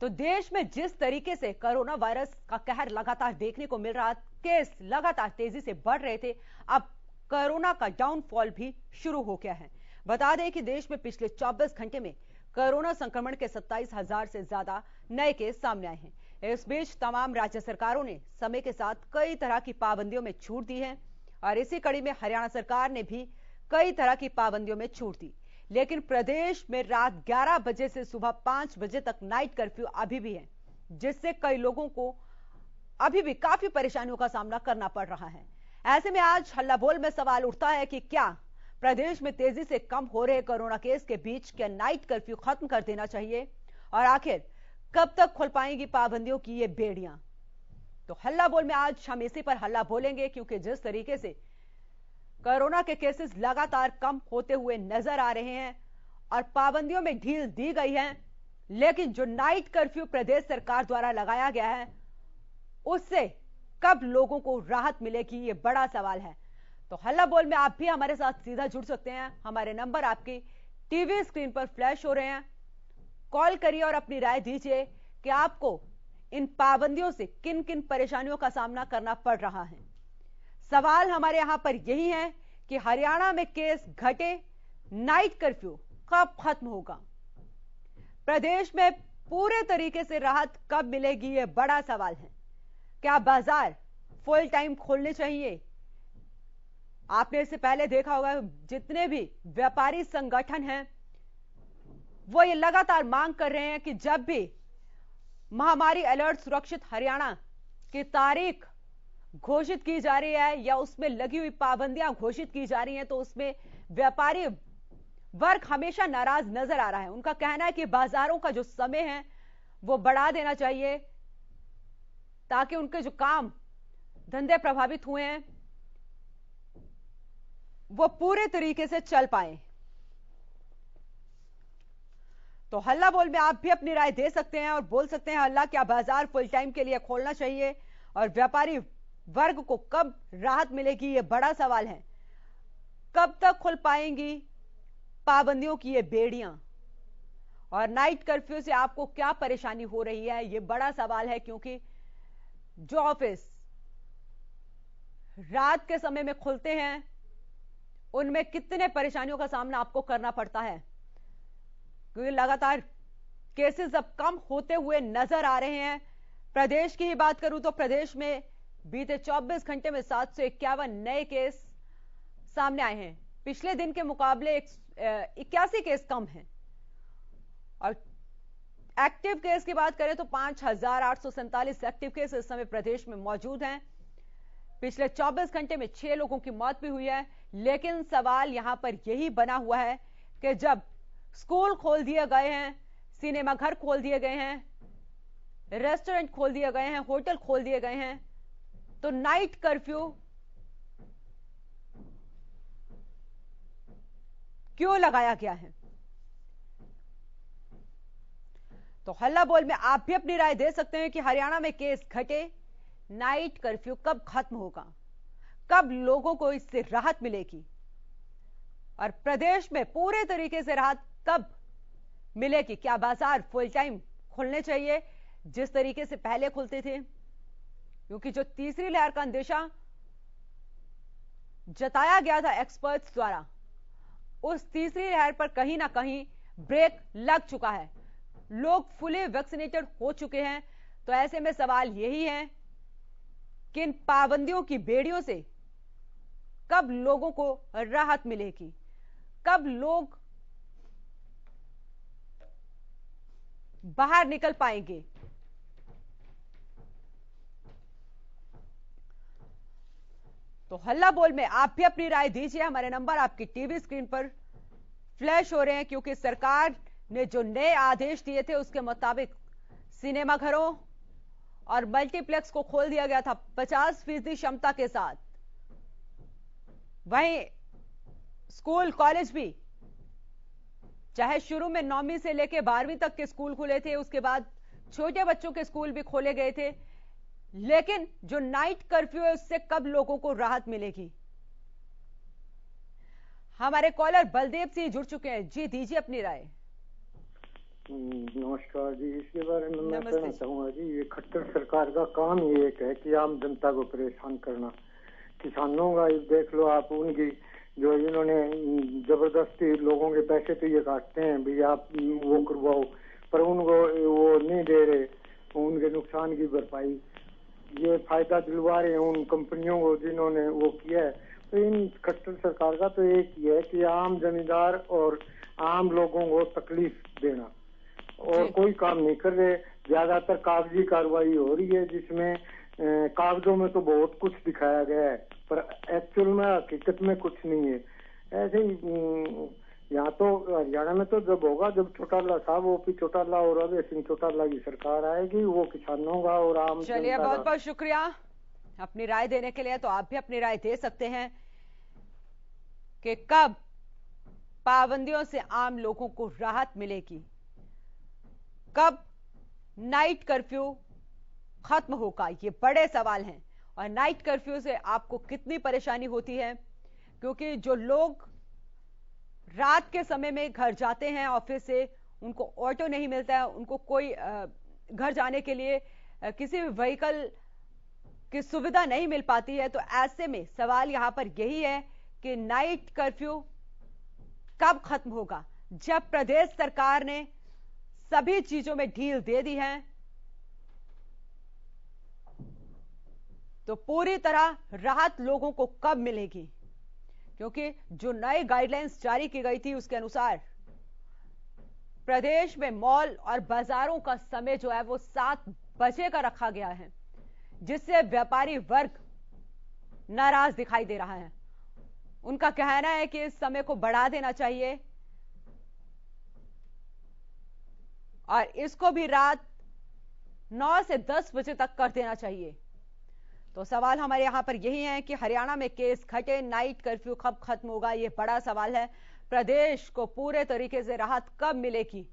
तो देश में जिस तरीके से कोरोना वायरस का कहर लगातार देखने को मिल रहा, केस लगातार तेजी से बढ़ रहे थे, अब कोरोना का डाउनफॉल भी शुरू हो गया है। बता दें कि देश में पिछले 24 घंटे में कोरोना संक्रमण के 27,000 से ज्यादा नए केस सामने आए हैं। इस बीच तमाम राज्य सरकारों ने समय के साथ कई तरह की पाबंदियों में छूट दी है और इसी कड़ी में हरियाणा सरकार ने भी कई तरह की पाबंदियों में छूट दी। लेकिन प्रदेश में रात 11 बजे से सुबह 5 बजे तक नाइट कर्फ्यू अभी भी है, जिससे कई लोगों को अभी भी काफी परेशानियों का सामना करना पड़ रहा है। ऐसे में आज हल्ला बोल में सवाल उठता है कि क्या प्रदेश में तेजी से कम हो रहे कोरोना केस के बीच क्या नाइट कर्फ्यू खत्म कर देना चाहिए, और आखिर कब तक खुल पाएंगी पाबंदियों की ये बेड़ियां। तो हल्ला बोल में आज हम इसी पर हल्ला बोलेंगे, क्योंकि जिस तरीके से कोरोना के केसेस लगातार कम होते हुए नजर आ रहे हैं और पाबंदियों में ढील दी गई है, लेकिन जो नाइट कर्फ्यू प्रदेश सरकार द्वारा लगाया गया है उससे कब लोगों को राहत मिलेगी, ये बड़ा सवाल है। तो हल्ला बोल में आप भी हमारे साथ सीधा जुड़ सकते हैं। हमारे नंबर आपकी टीवी स्क्रीन पर फ्लैश हो रहे हैं। कॉल करिए और अपनी राय दीजिए कि आपको इन पाबंदियों से किन किन परेशानियों का सामना करना पड़ रहा है। सवाल हमारे यहां पर यही है कि हरियाणा में केस घटे, नाइट कर्फ्यू कब खत्म होगा, प्रदेश में पूरे तरीके से राहत कब मिलेगी, यह बड़ा सवाल है। क्या बाजार फुल टाइम खोलने चाहिए? आपने इससे पहले देखा होगा जितने भी व्यापारी संगठन हैं वो ये लगातार मांग कर रहे हैं कि जब भी महामारी अलर्ट सुरक्षित हरियाणा की तारीख घोषित की जा रही है या उसमें लगी हुई पाबंदियां घोषित की जा रही हैं, तो उसमें व्यापारी वर्ग हमेशा नाराज नजर आ रहा है। उनका कहना है कि बाजारों का जो समय है वो बढ़ा देना चाहिए ताकि उनके जो काम धंधे प्रभावित हुए हैं वो पूरे तरीके से चल पाए। तो हल्ला बोल में आप भी अपनी राय दे सकते हैं और बोल सकते हैं हल्ला, क्या बाजार फुल टाइम के लिए खोलना चाहिए और व्यापारी वर्ग को कब राहत मिलेगी, यह बड़ा सवाल है। कब तक खुल पाएंगी पाबंदियों की ये बेड़ियां, और नाइट कर्फ्यू से आपको क्या परेशानी हो रही है, यह बड़ा सवाल है। क्योंकि जो ऑफिस रात के समय में खुलते हैं उनमें कितने परेशानियों का सामना आपको करना पड़ता है, क्योंकि लगातार केसेस अब कम होते हुए नजर आ रहे हैं। प्रदेश की ही बात करूं तो प्रदेश में बीते 24 घंटे में 751 नए केस सामने आए हैं। पिछले दिन के मुकाबले 81 केस कम हैं, और एक्टिव केस की बात करें तो 5,847 एक्टिव केस इस समय प्रदेश में मौजूद हैं। पिछले 24 घंटे में 6 लोगों की मौत भी हुई है। लेकिन सवाल यहां पर यही बना हुआ है कि जब स्कूल खोल दिए गए हैं, सिनेमा घर खोल दिए गए हैं, रेस्टोरेंट खोल दिए गए हैं, होटल खोल दिए गए हैं, तो नाइट कर्फ्यू क्यों लगाया गया है। तो हल्ला बोल में आप भी अपनी राय दे सकते हैं कि हरियाणा में केस घटे, नाइट कर्फ्यू कब खत्म होगा, कब लोगों को इससे राहत मिलेगी, और प्रदेश में पूरे तरीके से राहत कब मिलेगी। क्या बाजार फुल टाइम खुलने चाहिए जिस तरीके से पहले खुलते थे, क्योंकि जो तीसरी लहर का अंदेशा जताया गया था एक्सपर्ट्स द्वारा, उस तीसरी लहर पर कहीं ना कहीं ब्रेक लग चुका है। लोग फुली वैक्सीनेटेड हो चुके हैं। तो ऐसे में सवाल यही है कि इन पाबंदियों की बेड़ियों से कब लोगों को राहत मिलेगी, कब लोग बाहर निकल पाएंगे। तो हल्ला बोल में आप भी अपनी राय दीजिए। हमारे नंबर आपकी टीवी स्क्रीन पर फ्लैश हो रहे हैं, क्योंकि सरकार ने जो नए आदेश दिए थे उसके मुताबिक सिनेमा घरों और मल्टीप्लेक्स को खोल दिया गया था 50% क्षमता के साथ। वहीं स्कूल कॉलेज भी, चाहे शुरू में 9वीं से लेकर 12वीं तक के स्कूल खुले थे, उसके बाद छोटे बच्चों के स्कूल भी खोले गए थे, लेकिन जो नाइट कर्फ्यू है उससे कब लोगों को राहत मिलेगी। हमारे कॉलर बलदेव सिंह जुड़ चुके हैं। जी दीजिए अपनी राय। नमस्कार जी। इसके बारे में मैं कहना चाहूँगा जी, ये खट्टर सरकार का काम ही एक है कि आम जनता को परेशान करना। किसानों का देख लो आप, उनकी जो इन्होंने जबरदस्ती लोगों के पैसे तो ये काटते हैं भैया आप वो करवाओ, पर उनको वो नहीं दे रहे उनके नुकसान की भरपाई। ये फायदा दिलवा रहे हैं उन कंपनियों को जिन्होंने वो किया है। तो इन खट्टर सरकार का तो एक ही है कि आम जमींदार और आम लोगों को तकलीफ देना, और कोई काम नहीं कर रहे। ज्यादातर कागजी कार्रवाई हो रही है जिसमें कागजों में तो बहुत कुछ दिखाया गया है पर एक्चुअल में हकीकत में कुछ नहीं है। ऐसे ही यहाँ तो हरियाणा में तो जब होगा जब चौटाला साहब ओपी चौटाला और अभय सिंह चौटाला की सरकार आएगी, वो किसानों का और आम चलिए, बहुत बहुत शुक्रिया अपनी राय देने के लिए। तो आप भी अपनी राय दे सकते हैं कि कब पाबंदियों से आम लोगों को राहत मिलेगी, कब नाइट कर्फ्यू खत्म होगा, ये बड़े सवाल हैं। और नाइट कर्फ्यू से आपको कितनी परेशानी होती है, क्योंकि जो लोग रात के समय में घर जाते हैं ऑफिस से, उनको ऑटो नहीं मिलता है, उनको कोई घर जाने के लिए किसी भी व्हीकल की सुविधा नहीं मिल पाती है। तो ऐसे में सवाल यहां पर यही है कि नाइट कर्फ्यू कब खत्म होगा। जब प्रदेश सरकार ने सभी चीजों में ढील दे दी है तो पूरी तरह राहत लोगों को कब मिलेगी, क्योंकि जो नए गाइडलाइंस जारी की गई थी उसके अनुसार प्रदेश में मॉल और बाजारों का समय जो है वो 7 बजे का रखा गया है, जिससे व्यापारी वर्ग नाराज दिखाई दे रहा है। उनका कहना है कि इस समय को बढ़ा देना चाहिए और इसको भी रात 9 से 10 बजे तक कर देना चाहिए। तो सवाल हमारे यहां पर यही है कि हरियाणा में केस घटे, नाइट कर्फ्यू कब खत्म होगा, यह बड़ा सवाल है। प्रदेश को पूरे तरीके से राहत कब मिलेगी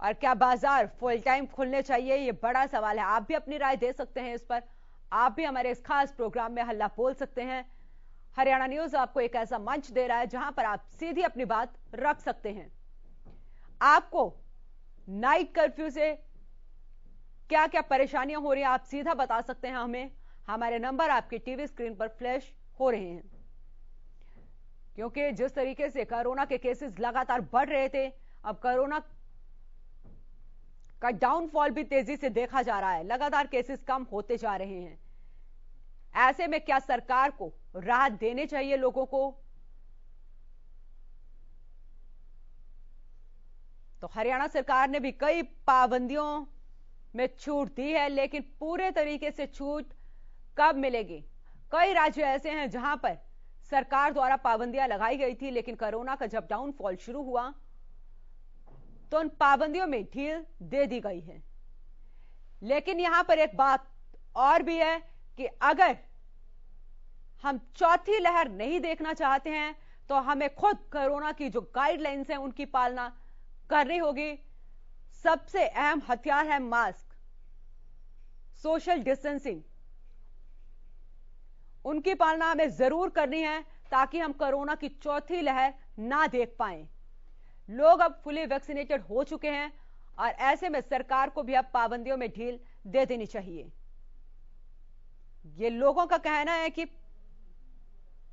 और क्या बाजार फुल टाइम खुलने चाहिए, यह बड़ा सवाल है। आप भी अपनी राय दे सकते हैं इस पर, आप भी हमारे इस खास प्रोग्राम में हल्ला बोल सकते हैं। हरियाणा न्यूज आपको एक ऐसा मंच दे रहा है जहां पर आप सीधी अपनी बात रख सकते हैं। आपको नाइट कर्फ्यू से क्या क्या परेशानियां हो रही हैं आप सीधा बता सकते हैं हमें। हमारे नंबर आपकी टीवी स्क्रीन पर फ्लैश हो रहे हैं, क्योंकि जिस तरीके से कोरोना के केसेस लगातार बढ़ रहे थे, अब कोरोना का डाउनफॉल भी तेजी से देखा जा रहा है, लगातार केसेस कम होते जा रहे हैं। ऐसे में क्या सरकार को राहत देनी चाहिए लोगों को? तो हरियाणा सरकार ने भी कई पाबंदियों में छूट दी है, लेकिन पूरे तरीके से छूट कब मिलेगी? कई राज्य ऐसे हैं जहां पर सरकार द्वारा पाबंदियां लगाई गई थी, लेकिन कोरोना का जब डाउनफॉल शुरू हुआ तो उन पाबंदियों में ढील दे दी गई है। लेकिन यहां पर एक बात और भी है कि अगर हम चौथी लहर नहीं देखना चाहते हैं तो हमें खुद कोरोना की जो गाइडलाइंस हैं उनकी पालना करनी होगी। सबसे अहम हथियार है मास्क, सोशल डिस्टेंसिंग, उनकी पालना हमें जरूर करनी है ताकि हम कोरोना की चौथी लहर ना देख पाएं। लोग अब फुली वैक्सीनेटेड हो चुके हैं और ऐसे में सरकार को भी अब पाबंदियों में ढील दे देनी चाहिए। ये लोगों का कहना है कि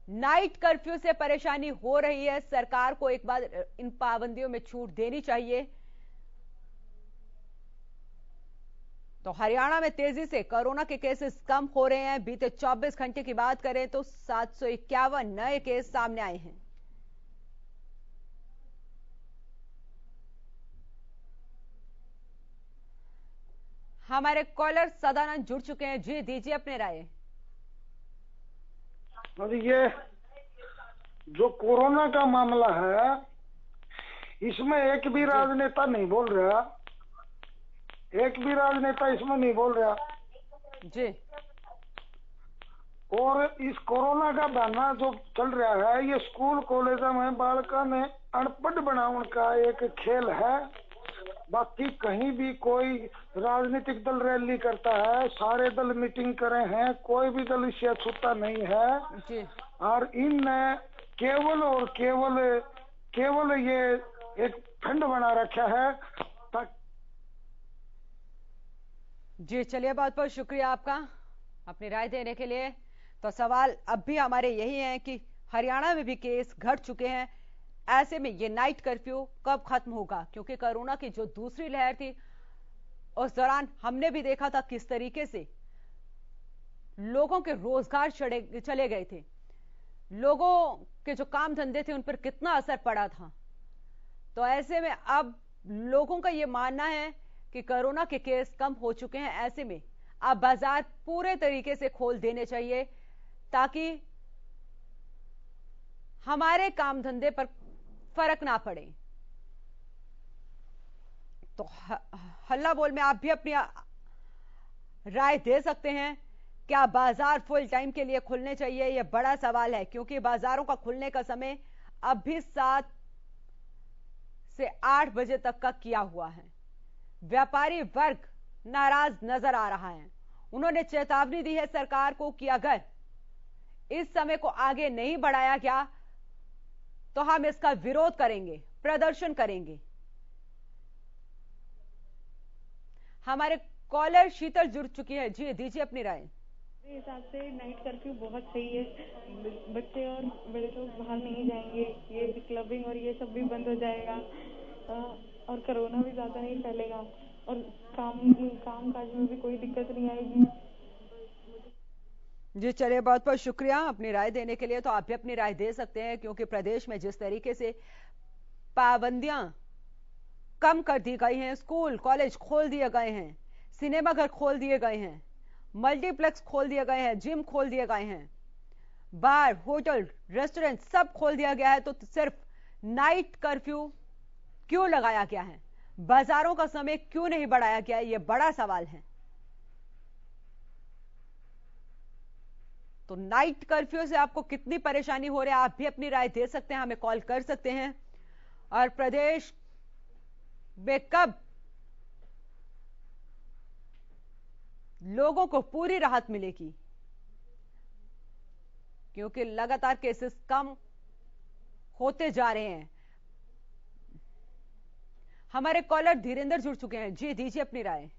नाइट कर्फ्यू से परेशानी हो रही है, सरकार को एक बार इन पाबंदियों में छूट देनी चाहिए। तो हरियाणा में तेजी से कोरोना के केसेस कम हो रहे हैं। बीते 24 घंटे की बात करें तो 751 नए केस सामने आए हैं। हमारे कॉलर सदानंद जुड़ चुके हैं। जी दीजिए अपने राय। ये जो कोरोना का मामला है इसमें एक भी राजनेता नहीं बोल रहा, एक भी राजनेता इसमें नहीं बोल रहा जी। और इस कोरोना का बहाना जो चल रहा है ये स्कूल कॉलेज में बालका ने अनपढ़ बनाने का एक खेल है। बाकी कहीं भी कोई राजनीतिक दल रैली करता है, सारे दल मीटिंग करे हैं, कोई भी दल इससे छूटा नहीं है। और इन केवल और केवल ये एक फंड बना रखा है जी। चलिए, बहुत बहुत शुक्रिया आपका अपनी राय देने के लिए। तो सवाल अब भी हमारे यही है कि हरियाणा में भी केस घट चुके हैं, ऐसे में ये नाइट कर्फ्यू कब खत्म होगा? क्योंकि कोरोना की जो दूसरी लहर थी उस दौरान हमने भी देखा था किस तरीके से लोगों के रोजगार चले गए थे, लोगों के जो काम धंधे थे उन पर कितना असर पड़ा था। तो ऐसे में अब लोगों का यह मानना है कि कोरोना के केस कम हो चुके हैं, ऐसे में अब बाजार पूरे तरीके से खोल देने चाहिए ताकि हमारे काम धंधे पर फर्क ना पड़े। तो हल्ला बोल में आप भी अपनी राय दे सकते हैं। क्या बाजार फुल टाइम के लिए खुलने चाहिए? यह बड़ा सवाल है, क्योंकि बाजारों का खुलने का समय अब भी 7 से 8 बजे तक का किया हुआ है। व्यापारी वर्ग नाराज नजर आ रहा है। उन्होंने चेतावनी दी है सरकार को कि अगर इस समय को आगे नहीं बढ़ाया गया तो हम इसका विरोध करेंगे, प्रदर्शन करेंगे। हमारे कॉलर शीतल जुड़ चुकी है। जी, दीजिए अपनी राय। मेरे हिसाब से नाइट कर्फ्यू बहुत सही है। बच्चे और बड़े लोग बाहर नहीं जाएंगे, ये क्लबिंग और ये सब भी बंद हो जाएगा और कोरोना भी ज्यादा नहीं फैलेगा और काम काज में भी कोई दिक्कत नहीं आएगी। जी, चलिए, बहुत बहुत शुक्रिया अपनी राय देने के लिए। तो आप भी अपनी राय दे सकते हैं, क्योंकि प्रदेश में जिस तरीके से पाबंदियां कम कर दी गई हैं, स्कूल कॉलेज खोल दिए गए हैं, सिनेमा घर खोल दिए गए हैं, मल्टीप्लेक्स खोल दिए गए हैं, जिम खोल दिए गए हैं, बार होटल रेस्टोरेंट सब खोल दिया गया है, तो सिर्फ नाइट कर्फ्यू क्यों लगाया गया है? बाजारों का समय क्यों नहीं बढ़ाया गया? यह बड़ा सवाल है। तो नाइट कर्फ्यू से आपको कितनी परेशानी हो रही है, आप भी अपनी राय दे सकते हैं, हमें कॉल कर सकते हैं। और प्रदेश में कब लोगों को पूरी राहत मिलेगी? क्योंकि लगातार केसेस कम होते जा रहे हैं। हमारे कॉलर धीरेंद्र जुड़ चुके हैं। जी, दीजिए अपनी राय।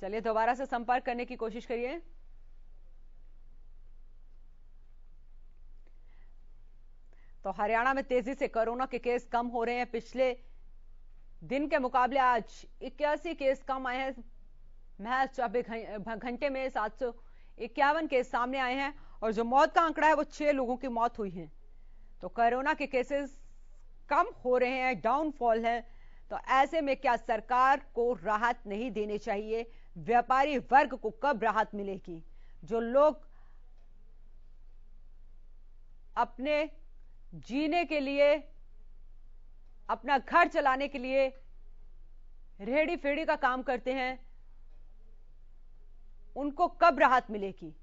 चलिए, दोबारा से संपर्क करने की कोशिश करिए। तो हरियाणा में तेजी से कोरोना के केस कम हो रहे हैं। पिछले दिन के मुकाबले आज 81 केस कम आए हैं। महज 24 घंटे में 751 केस सामने आए हैं और जो मौत का आंकड़ा है वो 6 लोगों की मौत हुई है। तो कोरोना के केसेस कम हो रहे हैं, डाउनफॉल है। तो ऐसे में क्या सरकार को राहत नहीं देनी चाहिए? व्यापारी वर्ग को कब राहत मिलेगी? जो लोग अपने जीने के लिए, अपना घर चलाने के लिए रेहड़ी फेड़ी का काम करते हैं, उनको कब राहत मिलेगी?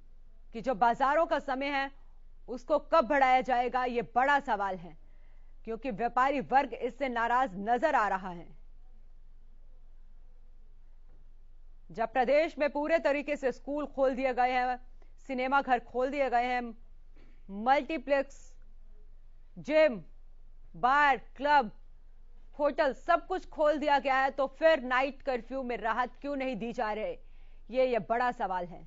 कि जो बाजारों का समय है उसको कब बढ़ाया जाएगा? यह बड़ा सवाल है, क्योंकि व्यापारी वर्ग इससे नाराज नजर आ रहा है। जब प्रदेश में पूरे तरीके से स्कूल खोल दिए गए हैं, सिनेमा घर खोल दिए गए हैं, मल्टीप्लेक्स, जिम, बार, क्लब, होटल सब कुछ खोल दिया गया है, तो फिर नाइट कर्फ्यू में राहत क्यों नहीं दी जा रही? ये बड़ा सवाल है।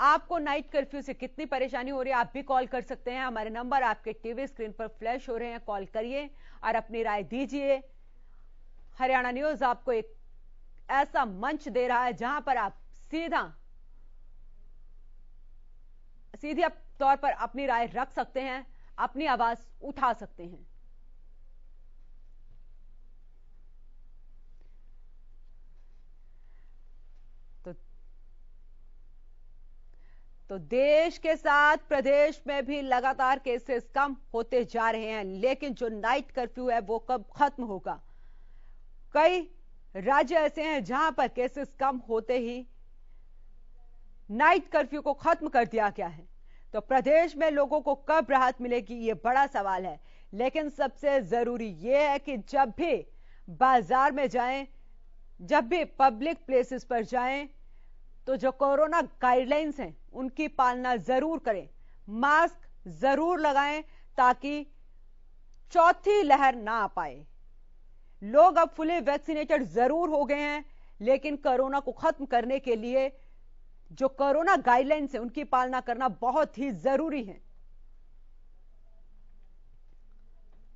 आपको नाइट कर्फ्यू से कितनी परेशानी हो रही है? आप भी कॉल कर सकते हैं। हमारे नंबर आपके टीवी स्क्रीन पर फ्लैश हो रहे हैं, कॉल करिए और अपनी राय दीजिए। हरियाणा न्यूज आपको एक ऐसा मंच दे रहा है जहां पर आप सीधे तौर पर अपनी राय रख सकते हैं, अपनी आवाज उठा सकते हैं। तो देश के साथ प्रदेश में भी लगातार केसेस कम होते जा रहे हैं, लेकिन जो नाइट कर्फ्यू है वो कब खत्म होगा? कई राज्य ऐसे हैं जहां पर केसेस कम होते ही नाइट कर्फ्यू को खत्म कर दिया गया है। तो प्रदेश में लोगों को कब राहत मिलेगी, ये बड़ा सवाल है। लेकिन सबसे जरूरी यह है कि जब भी बाजार में जाएं, जब भी पब्लिक प्लेसेस पर जाएं, तो जो कोरोना गाइडलाइंस हैं उनकी पालना जरूर करें। मास्क जरूर लगाएं ताकि चौथी लहर ना आ पाए। लोग अब फुली वैक्सीनेटेड जरूर हो गए हैं, लेकिन कोरोना को खत्म करने के लिए जो कोरोना गाइडलाइंस है उनकी पालना करना बहुत ही जरूरी है।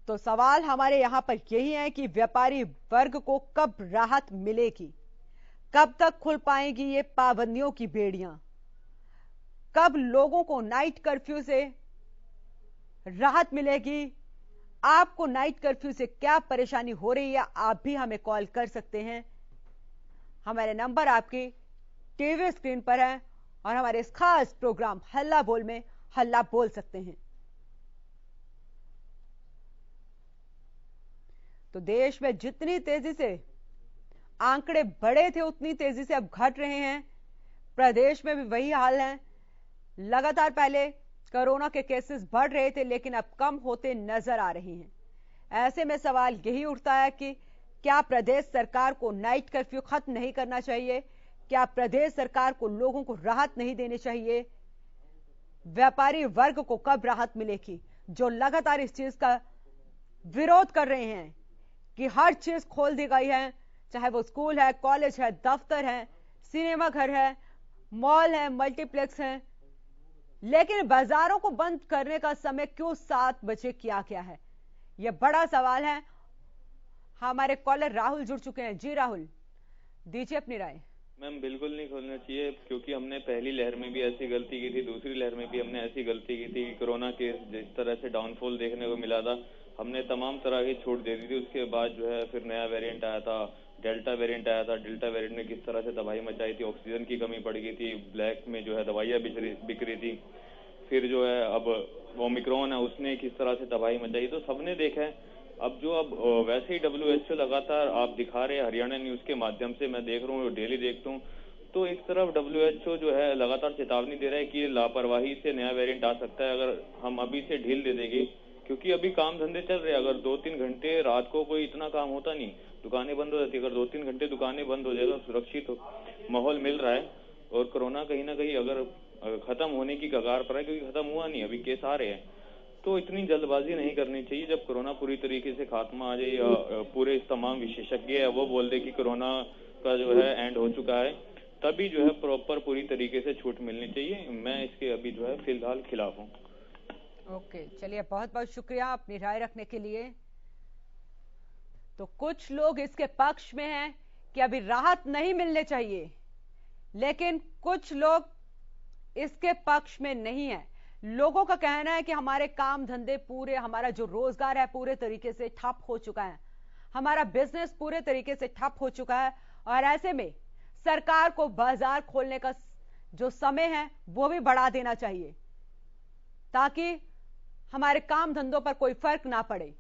तो सवाल हमारे यहां पर यही है कि व्यापारी वर्ग को कब राहत मिलेगी, कब तक खुल पाएंगी ये पाबंदियों की बेड़ियां, कब लोगों को नाइट कर्फ्यू से राहत मिलेगी। आपको नाइट कर्फ्यू से क्या परेशानी हो रही है, आप भी हमें कॉल कर सकते हैं। हमारे नंबर आपकी टीवी स्क्रीन पर है और हमारे इस खास प्रोग्राम हल्ला बोल में हल्ला बोल सकते हैं। तो देश में जितनी तेजी से आंकड़े बढ़े थे उतनी तेजी से अब घट रहे हैं। प्रदेश में भी वही हाल है। लगातार पहले कोरोना के केसेस बढ़ रहे थे, लेकिन अब कम होते नजर आ रहे हैं। ऐसे में सवाल यही उठता है कि क्या प्रदेश सरकार को नाइट कर्फ्यू खत्म नहीं करना चाहिए? क्या प्रदेश सरकार को लोगों को राहत नहीं देनी चाहिए? व्यापारी वर्ग को कब राहत मिलेगी, जो लगातार इस चीज का विरोध कर रहे हैं कि हर चीज खोल दी गई है, चाहे वो स्कूल है, कॉलेज है, दफ्तर है, सिनेमा घर है, मॉल है, मल्टीप्लेक्स है, लेकिन बाजारों को बंद करने का समय क्यों 7 बजे किया गया है? यह बड़ा सवाल है। हमारे कॉलर राहुल जुड़ चुके हैं। जी राहुल, दीजिए अपनी राय। मैम, बिल्कुल नहीं खोलना चाहिए, क्योंकि हमने पहली लहर में भी ऐसी गलती की थी, दूसरी लहर में भी हमने ऐसी गलती की थी। कोरोना के जिस तरह से डाउनफॉल देखने को मिला था, हमने तमाम तरह की छूट दे दी थी। उसके बाद जो है फिर नया वेरिएंट आया था, डेल्टा वेरिएंट आया था। डेल्टा वेरिएंट ने किस तरह से तबाही मचाई थी, ऑक्सीजन की कमी पड़ गई थी, ब्लैक में जो है दवाइयाँ बिक रही थी। फिर जो है अब ओमिक्रॉन है, उसने किस तरह से तबाही मचाई, तो सबने देखा है। अब वैसे ही WHO लगातार आप दिखा रहे हैं, हरियाणा न्यूज के माध्यम से मैं देख रहा हूँ, डेली देखता हूँ, तो एक तरफ WHO जो है लगातार चेतावनी दे रहा है कि लापरवाही से नया वेरिएंट आ सकता है अगर हम अभी से ढील दे देंगे, क्योंकि अभी काम धंधे चल रहे हैं। अगर 2-3 घंटे रात को कोई इतना काम होता नहीं, दुकानें बंद हो जाती। अगर 2-3 घंटे दुकानें बंद हो जाएगा, सुरक्षित माहौल मिल रहा है और कोरोना कहीं ना कहीं अगर खत्म होने की कगार पर है, क्योंकि खत्म हुआ नहीं, अभी केस आ रहे हैं, तो इतनी जल्दबाजी नहीं करनी चाहिए। जब कोरोना पूरी तरीके से खात्मा आ जाए या पूरे तमाम विशेषज्ञ है वो बोल दे कि कोरोना का जो है एंड हो चुका है, तभी जो है प्रॉपर पूरी तरीके से छूट मिलनी चाहिए। मैं इसके अभी जो है फिलहाल खिलाफ हूँ। ओके, चलिए, बहुत बहुत शुक्रिया अपनी राय रखने के लिए। तो कुछ लोग इसके पक्ष में हैं कि अभी राहत नहीं मिलने चाहिए, लेकिन कुछ लोग इसके पक्ष में नहीं है। लोगों का कहना है कि हमारे काम धंधे पूरे, हमारा जो रोजगार है पूरे तरीके से ठप हो चुका है, हमारा बिजनेस पूरे तरीके से ठप हो चुका है, और ऐसे में सरकार को बाजार खोलने का जो समय है वो भी बढ़ा देना चाहिए, ताकि हमारे काम धंधों पर कोई फर्क ना पड़े।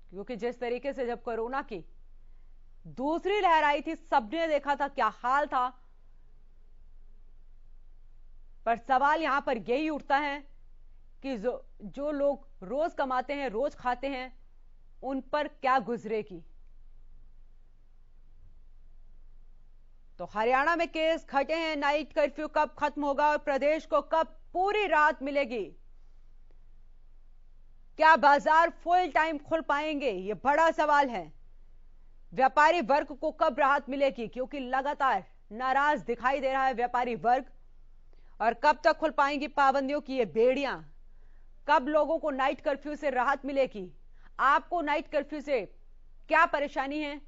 क्योंकि जिस तरीके से जब कोरोना की दूसरी लहर आई थी, सबने देखा था क्या हाल था। पर सवाल यहां पर यही उठता है कि जो लोग रोज कमाते हैं, रोज खाते हैं, उन पर क्या गुजरेगी। तो हरियाणा में केस घटे हैं, नाइट कर्फ्यू कब खत्म होगा और प्रदेश को कब पूरी राहत मिलेगी? क्या बाजार फुल टाइम खुल पाएंगे? यह बड़ा सवाल है। व्यापारी वर्ग को कब राहत मिलेगी, क्योंकि लगातार नाराज दिखाई दे रहा है व्यापारी वर्ग। और कब तक खुल पाएंगी पाबंदियों की ये बेड़ियां? कब लोगों को नाइट कर्फ्यू से राहत मिलेगी? आपको नाइट कर्फ्यू से क्या परेशानी है?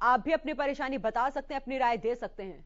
आप भी अपनी परेशानी बता सकते हैं, अपनी राय दे सकते हैं।